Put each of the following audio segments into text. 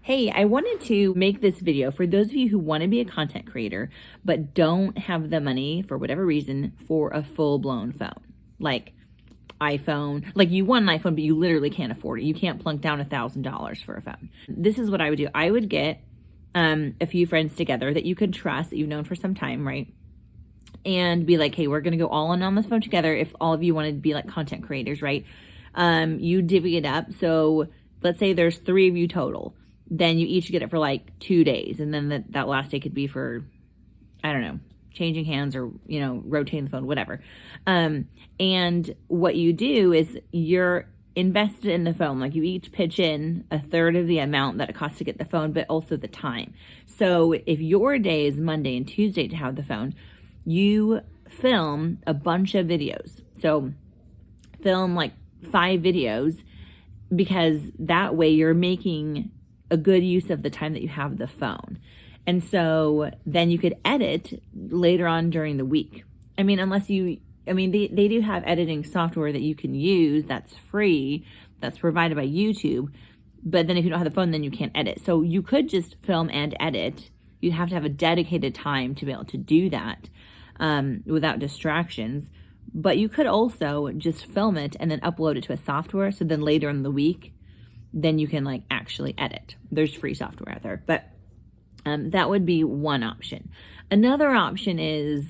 Hey, I wanted to make this video for those of you who want to be a content creator, but don't have the money for whatever reason for a full-blown phone. Like iPhone, like you want an iPhone, but you literally can't afford it. You can't plunk down $1,000 for a phone. This is what I would do. I would get a few friends together that you could trust, that you've known for some time, right? And be like, hey, we're going to go all in on this phone together. If all of you wanted to be like content creators, right? You divvy it up. So let's say there's 3 of you total. Then you each get it for like 2 days. And then that last day could be for, I don't know, changing hands or, rotating the phone, whatever. And what you do is you're invested in the phone. Like you each pitch in a third of the amount that it costs to get the phone, but also the time. So if your day is Monday and Tuesday to have the phone, you film a bunch of videos. So film like 5 videos, because that way you're making a good use of the time that you have the phone. And so then you could edit later on during the week. I mean, they do have editing software that you can use that's free, that's provided by YouTube. But then if you don't have the phone, then you can't edit. So you could just film and edit. You'd have to have a dedicated time to be able to do that without distractions. But you could also just film it and then upload it to a software. So then later in the week, then you can like actually edit. There's free software out there, but that would be one option. Another option is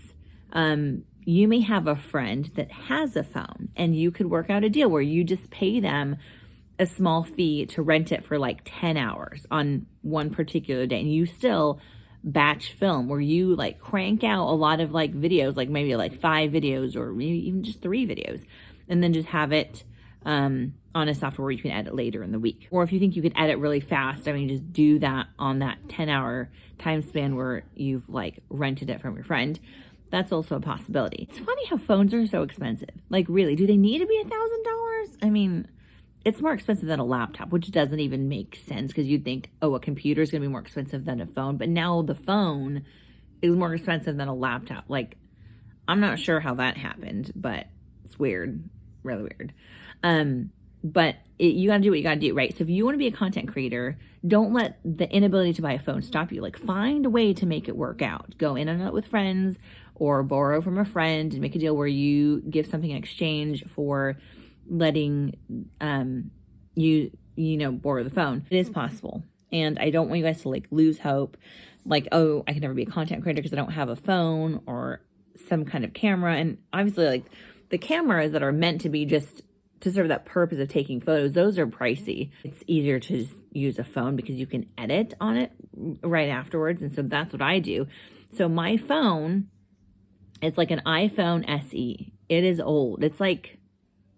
you may have a friend that has a phone, and you could work out a deal where you just pay them a small fee to rent it for like 10 hours on one particular day. And you still batch film where you like crank out a lot of like videos, like maybe like 5 videos or maybe even just 3 videos, and then just have it on a software where you can edit later in the week. Or if you think you could edit really fast, just do that on that 10-hour time span where you've like rented it from your friend. That's also a possibility. It's funny how phones are so expensive. Like really, do they need to be $1,000? It's more expensive than a laptop, which doesn't even make sense, because you'd think, oh, a computer is going to be more expensive than a phone. But now the phone is more expensive than a laptop. Like, I'm not sure how that happened, but it's weird, really weird. But you got to do what you got to do, right? So if you want to be a content creator, don't let the inability to buy a phone stop you. Like find a way to make it work out. Go in and out with friends, or borrow from a friend and make a deal where you give something in exchange for letting you borrow the phone. It is possible. And I don't want you guys to like lose hope. Like, oh, I can never be a content creator because I don't have a phone or some kind of camera. And obviously like the cameras that are meant to be just to serve that purpose of taking photos, those are pricey. It's easier to just use a phone because you can edit on it right afterwards. And so that's what I do. So my phone, it's like an iPhone SE. It is old. It's like,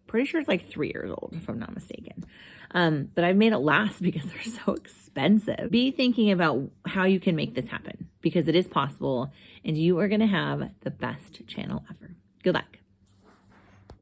pretty sure it's like 3 years old, if I'm not mistaken. But I've made it last because they're so expensive. Be thinking about how you can make this happen, because it is possible, and you are going to have the best channel ever. Good luck.